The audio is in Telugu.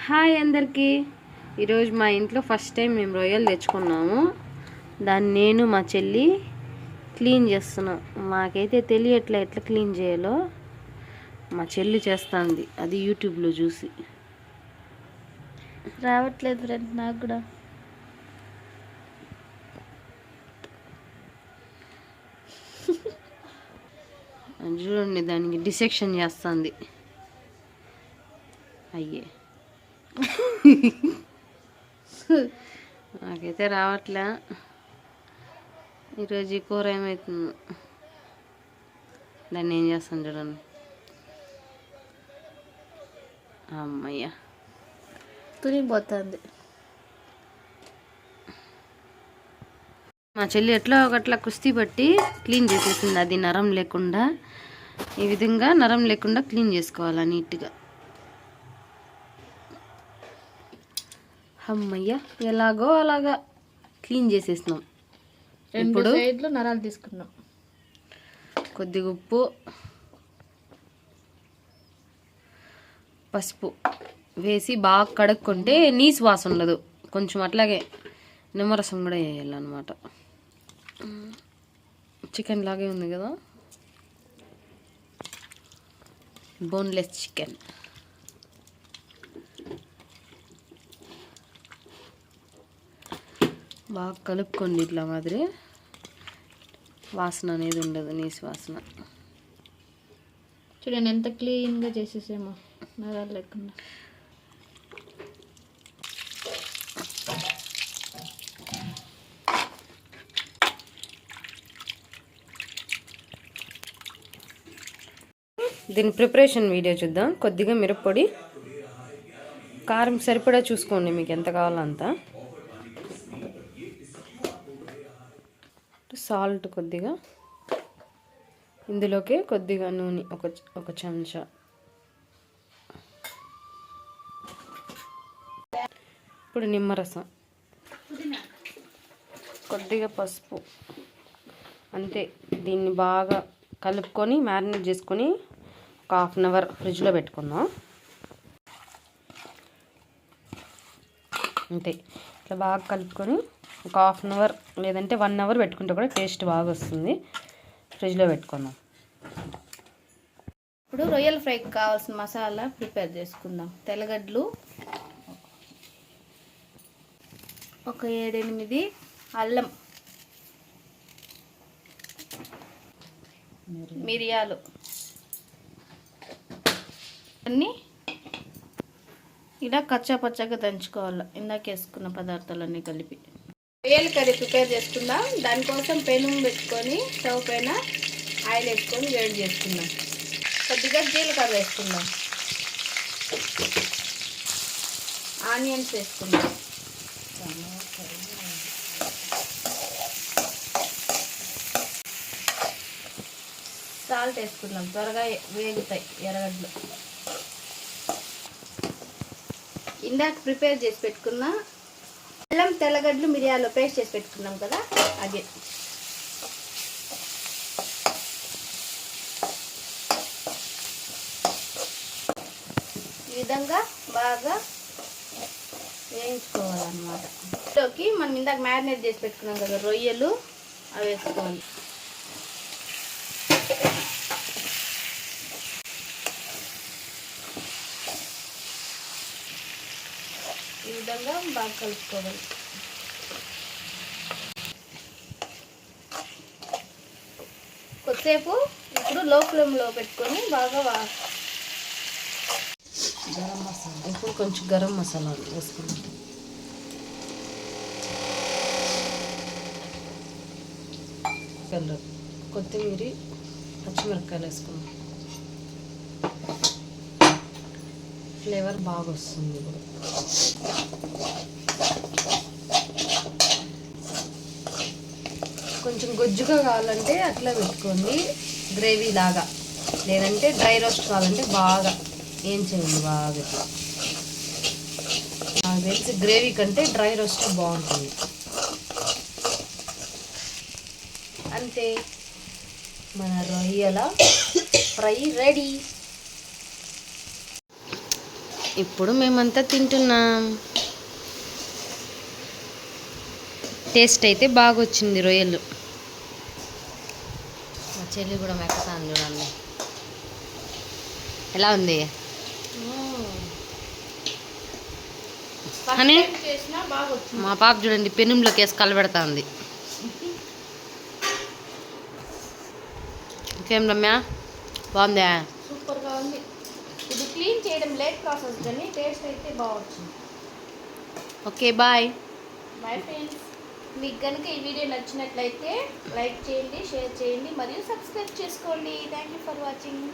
హాయ్ అందరికీ. ఈరోజు మా ఇంట్లో ఫస్ట్ టైం మేము రొయ్యలు తెచ్చుకున్నాము. దాన్ని నేను మా చెల్లి క్లీన్ చేస్తున్నాం. మాకైతే తెలియట్లే ఎట్లా క్లీన్ చేయాలో. మా చెల్లి చేస్తుంది, అది యూట్యూబ్లో చూసి. రావట్లేదు ఫ్రెండ్ నాకు కూడా. చూడండి, దానికి డిసెక్షన్ చేస్తుంది. అయ్యే నాకైతే రావట్లే. ఈరోజు ఈ కూర ఏమవుతుంది, దాన్ని ఏం చేస్తాను చూడండి. అమ్మయ్య, తునిపోతుంది. మా చెల్లి ఎట్లా ఒకట్లా కుస్తీ పట్టి క్లీన్ చేసేసింది. అది నరం లేకుండా, ఈ విధంగా నరం లేకుండా క్లీన్ చేసుకోవాలి నీట్గా. అమ్మయ్య, ఎలాగో అలాగా క్లీన్ చేసేసినాం. ఇప్పుడు సైడ్లో నరాలు తీసుకున్నాం. కొద్దిగా ఉప్పు, పసుపు వేసి బాగా కడుక్కుంటే నీసు వాసన ఉండదు. కొంచెం అట్లాగే నిమ్మరసం కూడా వేయాలన్నమాట. చికెన్ లాగే ఉంది కదా, బోన్లెస్ చికెన్. బాగా కలుపుకోండి, ఇట్లా మాదిరి వాసన అనేది ఉండదు, నీసు వాసన. చూడండి ఎంత క్లీన్గా చేసేసేమో, నరాలు లేకుండా. దీని ప్రిపరేషన్ వీడియో చూద్దాం. కొద్దిగా మిరప్పొడి, కారం సరిపడా చూసుకోండి, మీకు ఎంత కావాలో అంత. సాల్ట్ కొద్దిగా, ఇందులోకి కొద్దిగా నూనె, ఒక చెంచా. ఇప్పుడు నిమ్మరసం, కొద్దిగా పసుపు, అంతే. దీన్ని బాగా కలుపుకొని మ్యారినేట్ చేసుకొని ఒక 1/2 అవర్ ఫ్రిడ్జ్లో పెట్టుకుందాం. అంతే, ఇట్లా బాగా కలుపుకొని ఒక 1/2 అవర్ లేదంటే 1 అవర్ పెట్టుకుంటే కూడా టేస్ట్ బాగా వస్తుంది. ఫ్రిడ్జ్లో పెట్టుకుందాం. ఇప్పుడు రొయ్యల ఫ్రైకి కావాల్సిన మసాలా ప్రిపేర్ చేసుకుందాం. తెల్లగడ్డలు ఒక 7-8, అల్లం, మిరియాలు అన్నీ ఇలా కచ్చా పచ్చగా దంచుకోవాలి. ఇందాక వేసుకున్న పదార్థాలన్నీ కలిపి రొయ్యల కర్రీ ప్రిపేర్ చేసుకుందాం. దానికోసం పెనం పెట్టుకొని స్టవ్ పైన ఆయిల్ వేసుకొని వేడి చేసుకుందాం. కొద్దిగా జీలకర్ర వేసుకుందాం. ఆనియన్స్ వేసుకుందాం. సాల్ట్ వేసుకుందాం, త్వరగా వేగుతాయి ఎర్రగడ్డలు. ఇందాక ప్రిపేర్ చేసి పెట్టుకున్న అల్లం, తెల్లగడ్డలు, మిరియాలు పేస్ట్ చేసి పెట్టుకున్నాం కదా, అది. ఈ విధంగా బాగా వేయించుకోవాలన్నమాట. ఇందులోకి మనం ఇందాక మ్యారినేట్ చేసి పెట్టుకున్నాం కదా రొయ్యలు, అవి వేసుకోవాలి. ఈ విధంగా బాగా కలుపుకోవాలి. కొద్దిసేపు ఇప్పుడు లో ఫ్లేమ్లో పెట్టుకొని బాగా గరం మసాలా, ఇప్పుడు కొంచెం గరం మసాలా వేసుకుందాం. కొత్తిమీర, పచ్చిమిరపకాయలు వేసుకుందాం. ఫ్లేవర్ బాగా వస్తుంది. ఇప్పుడు కొంచెం గొజ్జుగా కావాలంటే అట్లా పెట్టుకోండి, గ్రేవీ లాగా. లేదంటే డ్రై రోస్ట్ కావాలంటే బాగా ఏం చేయండి. బాగా నాకు తెలిసి గ్రేవీ కంటే డ్రై రోస్ట్ బాగుంటుంది. అంతే, మన రొయ్యల ఫ్రై రెడీ. ఇప్పుడు మేమంతా తింటున్నాం. టేస్ట్ అయితే బాగా వచ్చింది రొయ్యలు. మా చెల్లి కూడా మెక్కతాను చూడండి. ఎలా ఉంది అని? చేసినా బాగా వచ్చింది. మా పాప చూడండి పెనంలోకి వేసి కలబెడతా ఉంది. ఇంకేం రమ్యా, బాగుందా? సూపర్గా ఉంది. ఇది క్లీన్ చేయడం లేట్ ప్రాసెస్ కానీ టేస్ట్ అయితే బాగా వచ్చింది. Okay bye. Bye friends. మీకు కనుక ఈ వీడియో నచ్చినట్లయితే లైక్ చేయండి, షేర్ చేయండి మరియు సబ్స్క్రైబ్ చేసుకోండి. Thank you for watching.